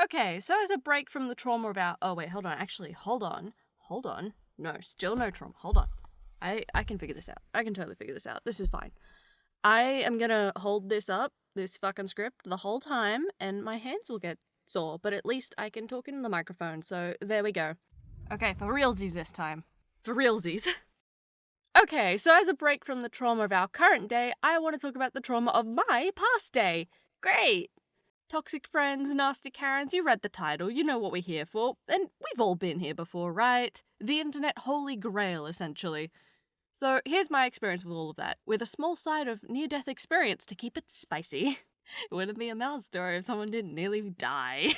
Okay, so as a break from the trauma of our... Oh, wait, hold on. Actually, hold on. No, still no trauma. Hold on. I can figure this out. I can totally figure this out. This is fine. I am gonna hold this up, this fucking script, the whole time, and my hands will get sore, but at least I can talk into the microphone, so there we go. Okay, for realsies this time. For realsies. Okay, so as a break from the trauma of our current day, I want to talk about the trauma of my past day. Great! Toxic friends, nasty Karens, you read the title, you know what we're here for, and we've all been here before, right? The internet holy grail, essentially. So here's my experience with all of that, with a small side of near-death experience to keep it spicy. It wouldn't be a Malice story if someone didn't nearly die.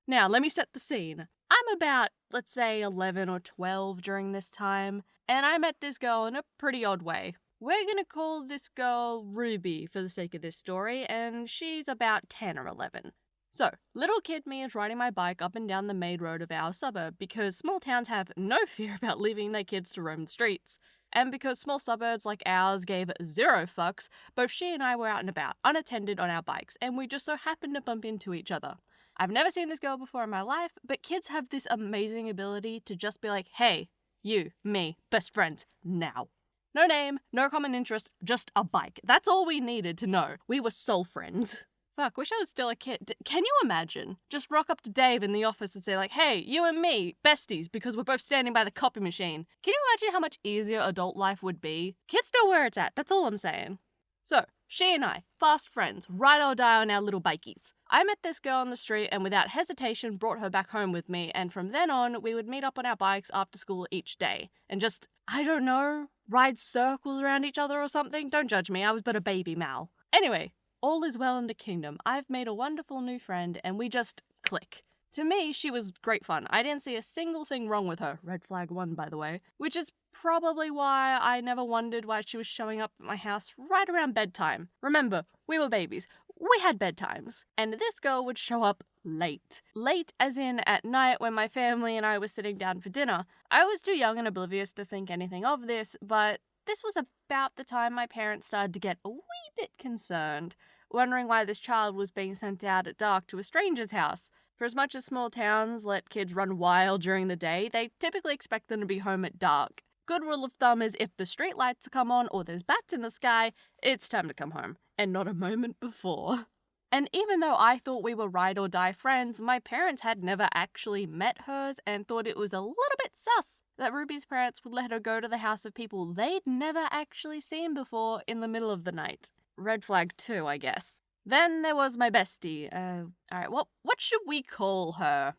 Now, let me set the scene. I'm about, let's say, 11 or 12 during this time, and I met this girl in a pretty odd way. We're gonna call this girl Ruby for the sake of this story, and she's about 10 or 11. So, little kid me is riding my bike up and down the main road of our suburb because small towns have no fear about leaving their kids to roam the streets. And because small suburbs like ours gave zero fucks, both she and I were out and about, unattended on our bikes, and we just so happened to bump into each other. I've never seen this girl before in my life, but kids have this amazing ability to just be like, hey, you, me, best friends, now. No name, no common interest, just a bike. That's all we needed to know. We were soul friends. Fuck, wish I was still a kid. Can you imagine? Just rock up to Dave in the office and say like, hey, you and me, besties, because we're both standing by the copy machine. Can you imagine how much easier adult life would be? Kids know where it's at, that's all I'm saying. So, she and I, fast friends, ride or die on our little bikies. I met this girl on the street and without hesitation brought her back home with me, and from then on, we would meet up on our bikes after school each day. And just, I don't know, ride circles around each other or something? Don't judge me, I was but a baby Mal. Anyway, all is well in the kingdom. I've made a wonderful new friend and we just click. To me, she was great fun. I didn't see a single thing wrong with her. Red flag 1, by the way. Which is probably why I never wondered why she was showing up at my house right around bedtime. Remember, we were babies. We had bedtimes. And this girl would show up late. Late as in at night when my family and I were sitting down for dinner. I was too young and oblivious to think anything of this, but this was about the time my parents started to get a wee bit concerned, wondering why this child was being sent out at dark to a stranger's house. For as much as small towns let kids run wild during the day, they typically expect them to be home at dark. Good rule of thumb is if the street lights come on or there's bats in the sky, it's time to come home, and not a moment before. And even though I thought we were ride or die friends, my parents had never actually met hers and thought it was a little bit sus that Ruby's parents would let her go to the house of people they'd never actually seen before in the middle of the night. Red flag 2, I guess. Then there was my bestie. Alright, what should we call her?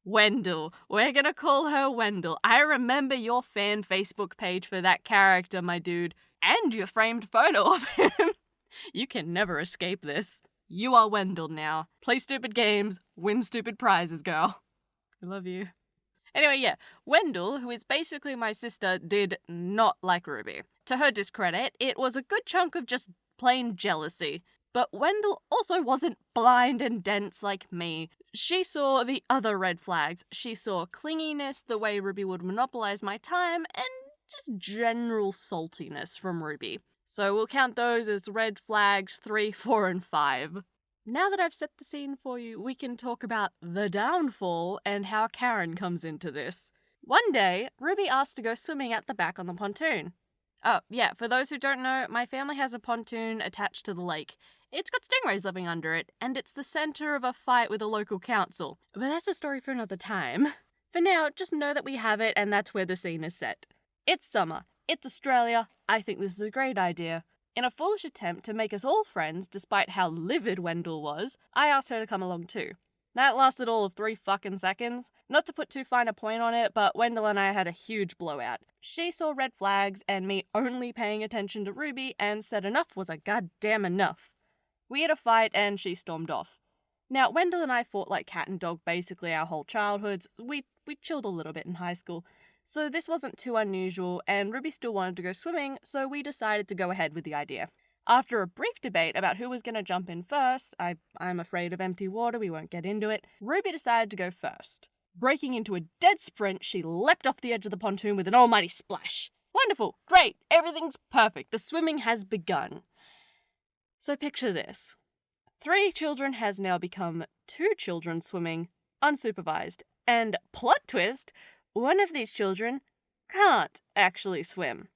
Wendell. We're gonna call her Wendell. I remember your fan Facebook page for that character, my dude. And your framed photo of him. You can never escape this. You are Wendell now. Play stupid games, win stupid prizes, girl. I love you. Anyway, yeah, Wendell, who is basically my sister, did not like Ruby. To her discredit, it was a good chunk of just plain jealousy. But Wendell also wasn't blind and dense like me. She saw the other red flags. She saw clinginess, the way Ruby would monopolize my time, and just general saltiness from Ruby. So we'll count those as red flags 3, 4, and 5. Now that I've set the scene for you, we can talk about the downfall and how Karen comes into this. One day, Ruby asked to go swimming at the back on the pontoon. Oh, yeah, for those who don't know, my family has a pontoon attached to the lake. It's got stingrays living under it, and it's the center of a fight with a local council. But that's a story for another time. For now, just know that we have it, and that's where the scene is set. It's summer. It's Australia. I think this is a great idea. In a foolish attempt to make us all friends, despite how livid Wendell was, I asked her to come along too. That lasted all of 3 fucking seconds. Not to put too fine a point on it, but Wendell and I had a huge blowout. She saw red flags and me only paying attention to Ruby and said enough was a goddamn enough. We had a fight and she stormed off. Now, Wendell and I fought like cat and dog basically our whole childhoods. We chilled a little bit in high school. So this wasn't too unusual, and Ruby still wanted to go swimming, so we decided to go ahead with the idea. After a brief debate about who was going to jump in first, I'm afraid of empty water, we won't get into it, Ruby decided to go first. Breaking into a dead sprint, she leapt off the edge of the pontoon with an almighty splash. Wonderful, great, everything's perfect, the swimming has begun. So picture this. 3 children has now become 2 children swimming, unsupervised. And plot twist, one of these children can't actually swim.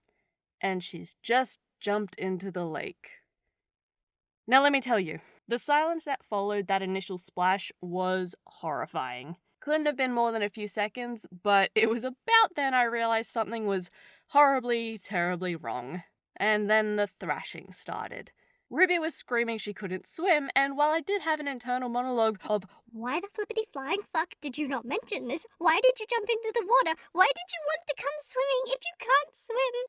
And she's just jumped into the lake. Now let me tell you, the silence that followed that initial splash was horrifying. Couldn't have been more than a few seconds, but it was about then I realized something was horribly, terribly wrong. And then the thrashing started. Ruby was screaming she couldn't swim, and while I did have an internal monologue of, "Why the flippity flying fuck did you not mention this? Why did you jump into the water? Why did you want to come swimming if you can't swim?"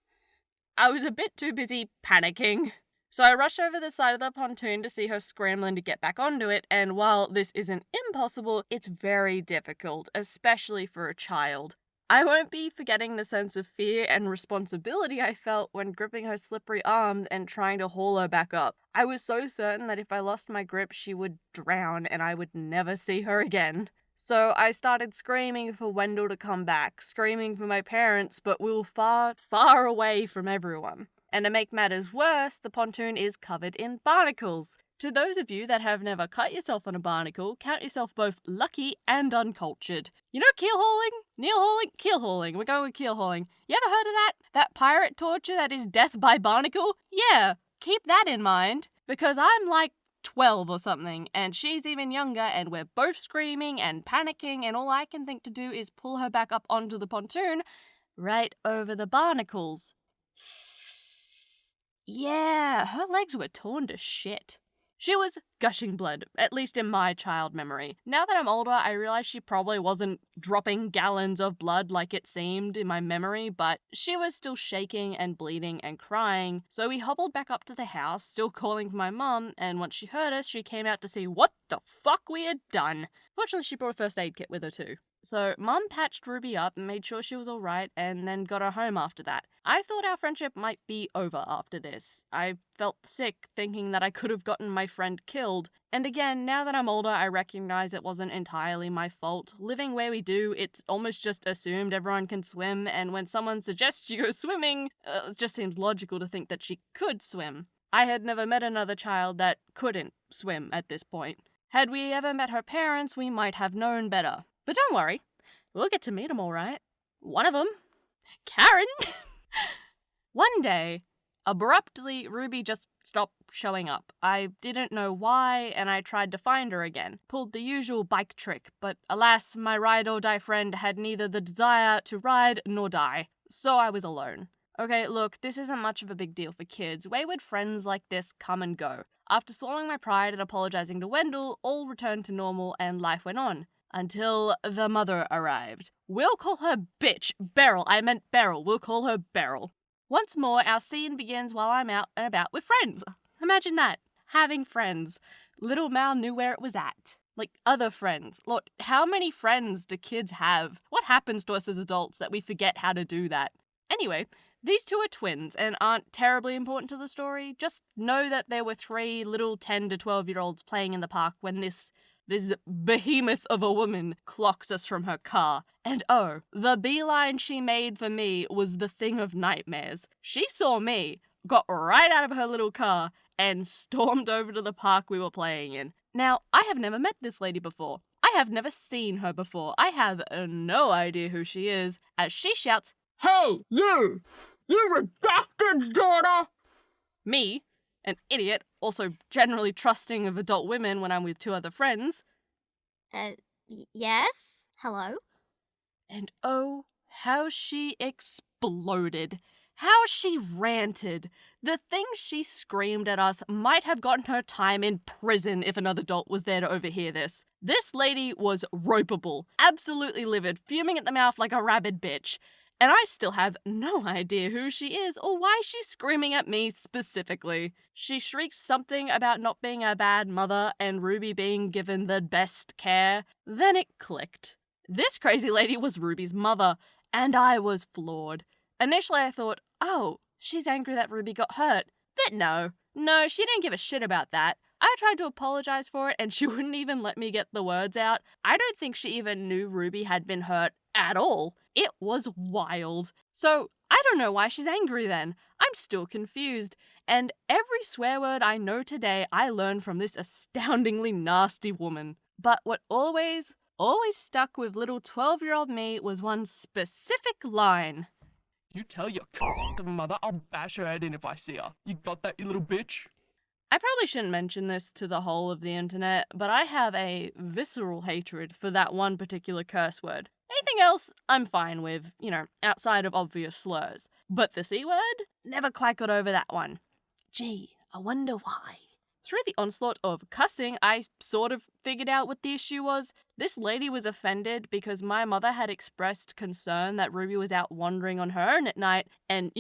I was a bit too busy panicking. So I rushed over the side of the pontoon to see her scrambling to get back onto it, and while this isn't impossible, it's very difficult, especially for a child. I won't be forgetting the sense of fear and responsibility I felt when gripping her slippery arms and trying to haul her back up. I was so certain that if I lost my grip, she would drown and I would never see her again. So I started screaming for Wendell to come back, screaming for my parents, but we were far, far away from everyone. And to make matters worse, the pontoon is covered in barnacles. To those of you that have never cut yourself on a barnacle, count yourself both lucky and uncultured. You know keel hauling? Kneel hauling? Keel hauling. We're going with keel hauling. You ever heard of that? That pirate torture that is death by barnacle? Yeah, keep that in mind, because I'm like 12 or something, and she's even younger, and we're both screaming and panicking, and all I can think to do is pull her back up onto the pontoon right over the barnacles. Yeah, her legs were torn to shit. She was gushing blood, at least in my child memory. Now that I'm older, I realize she probably wasn't dropping gallons of blood like it seemed in my memory, but she was still shaking and bleeding and crying, so we hobbled back up to the house, still calling for my mum, and once she heard us, she came out to see what the fuck we had done. Fortunately, she brought a first aid kit with her too. So Mum patched Ruby up and made sure she was alright and then got her home after that. I thought our friendship might be over after this. I felt sick thinking that I could have gotten my friend killed. And again, now that I'm older, I recognize it wasn't entirely my fault. Living where we do, it's almost just assumed everyone can swim, and when someone suggests you go swimming, it just seems logical to think that she could swim. I had never met another child that couldn't swim at this point. Had we ever met her parents, we might have known better. But don't worry, we'll get to meet them all right. One of them, Karen. One day, abruptly, Ruby just stopped showing up. I didn't know why, and I tried to find her again. Pulled the usual bike trick, but alas, my ride-or-die friend had neither the desire to ride nor die, so I was alone. Okay, look, this isn't much of a big deal for kids. Wayward friends like this come and go. After swallowing my pride and apologizing to Wendell, all returned to normal and life went on. Until the mother arrived. We'll call her bitch. Beryl. I meant Beryl. We'll call her Beryl. Once more, our scene begins while I'm out and about with friends. Imagine that. Having friends. Little Mal knew where it was at. Like, other friends. Look, how many friends do kids have? What happens to us as adults that we forget how to do that? Anyway, these two are twins and aren't terribly important to the story. Just know that there were 3 little 10 to 12-year-olds playing in the park when this behemoth of a woman clocks us from her car. And oh, the beeline she made for me was the thing of nightmares. She saw me, got right out of her little car, and stormed over to the park we were playing in. Now, I have never met this lady before. I have never seen her before. I have no idea who she is, as she shouts, "Hey, you! You redacted's daughter!" Me, an idiot, also generally trusting of adult women when I'm with 2 other friends. Yes? Hello? And oh, how she exploded. How she ranted. The things she screamed at us might have gotten her time in prison if another adult was there to overhear this. This lady was ropeable, absolutely livid, fuming at the mouth like a rabid bitch. And I still have no idea who she is or why she's screaming at me specifically. She shrieked something about not being a bad mother and Ruby being given the best care. Then it clicked. This crazy lady was Ruby's mother, and I was floored. Initially I thought, oh, she's angry that Ruby got hurt. But no, she didn't give a shit about that. I tried to apologize for it and she wouldn't even let me get the words out. I don't think she even knew Ruby had been hurt at all. It was wild. So I don't know why she's angry then. I'm still confused. And every swear word I know today I learned from this astoundingly nasty woman. But what always stuck with little 12-year-old me was one specific line. You tell your c***ing mother I'll bash her head in if I see her. You got that, you little bitch? I probably shouldn't mention this to the whole of the internet, but I have a visceral hatred for that one particular curse word. Anything else, I'm fine with, outside of obvious slurs. But the C word? Never quite got over that one. Gee, I wonder why. Through the onslaught of cussing, I sort of figured out what the issue was. This lady was offended because my mother had expressed concern that Ruby was out wandering on her own at night and,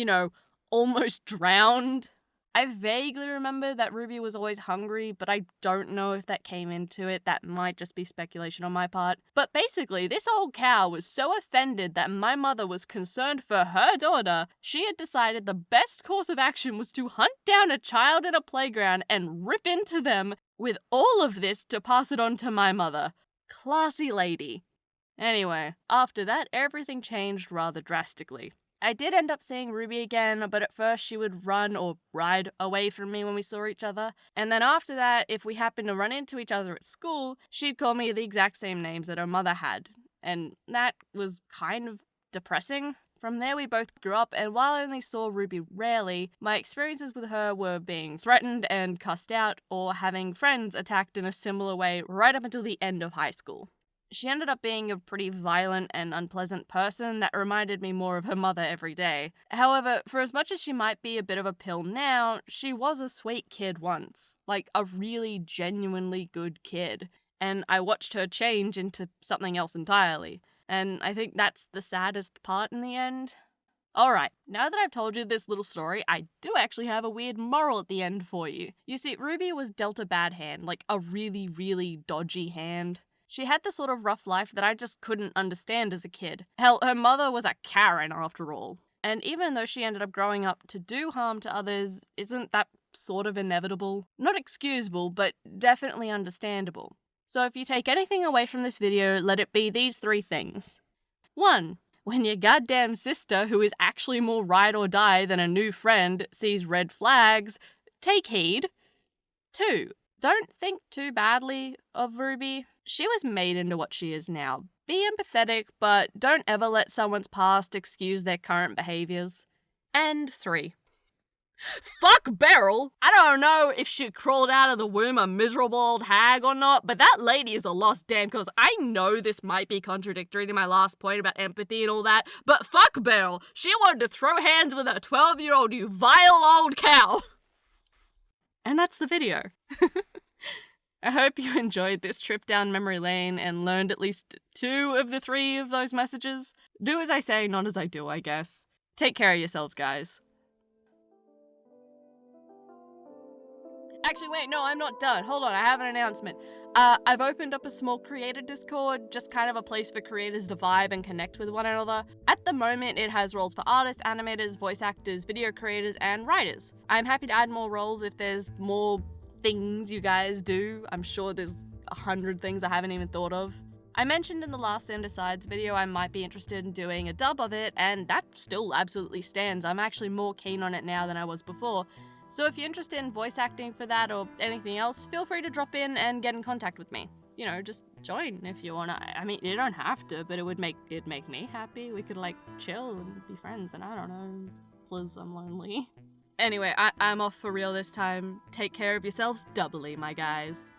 almost drowned. I vaguely remember that Ruby was always hungry, but I don't know if that came into it. That might just be speculation on my part. But basically, this old cow was so offended that my mother was concerned for her daughter, she had decided the best course of action was to hunt down a child in a playground and rip into them, with all of this to pass it on to my mother. Classy lady. Anyway, after that, everything changed rather drastically. I did end up seeing Ruby again, but at first she would run or ride away from me when we saw each other. And then after that, if we happened to run into each other at school, she'd call me the exact same names that her mother had. And that was kind of depressing. From there, we both grew up, and while I only saw Ruby rarely, my experiences with her were being threatened and cussed out, or having friends attacked in a similar way right up until the end of high school. She ended up being a pretty violent and unpleasant person that reminded me more of her mother every day. However, for as much as she might be a bit of a pill now, she was a sweet kid once. Like, a really genuinely good kid. And I watched her change into something else entirely. And I think that's the saddest part in the end. Alright, now that I've told you this little story, I do actually have a weird moral at the end for you. You see, Ruby was dealt a bad hand, like a really, really dodgy hand. She had the sort of rough life that I just couldn't understand as a kid. Hell, her mother was a Karen after all. And even though she ended up growing up to do harm to others, isn't that sort of inevitable? Not excusable, but definitely understandable. So if you take anything away from this video, let it be these 3 things. 1. When your goddamn sister, who is actually more ride or die than a new friend, sees red flags, take heed. 2. Don't think too badly of Ruby. She was made into what she is now. Be empathetic, but don't ever let someone's past excuse their current behaviors. And 3. Fuck Beryl! I don't know if she crawled out of the womb a miserable old hag or not, but that lady is a lost damn cause. I know this might be contradictory to my last point about empathy and all that, but fuck Beryl! She wanted to throw hands with a 12-year-old, you vile old cow! And that's the video. I hope you enjoyed this trip down memory lane and learned at least 2 of the 3 of those messages. Do as I say, not as I do, I guess. Take care of yourselves, guys. Actually, wait, no, I'm not done. Hold on, I have an announcement. I've opened up a small creator Discord, just kind of a place for creators to vibe and connect with one another. At the moment, it has roles for artists, animators, voice actors, video creators, and writers. I'm happy to add more roles if there's more things you guys do. I'm sure there's 100 things I haven't even thought of. I mentioned in the last Sam Decides video I might be interested in doing a dub of it, and that still absolutely stands. I'm actually more keen on it now than I was before. So if you're interested in voice acting for that or anything else, feel free to drop in and get in contact with me. Just join if you wanna. I mean, you don't have to, but it'd make me happy. We could chill and be friends, and I don't know, please, I'm lonely. Anyway, I'm off for real this time. Take care of yourselves doubly, my guys.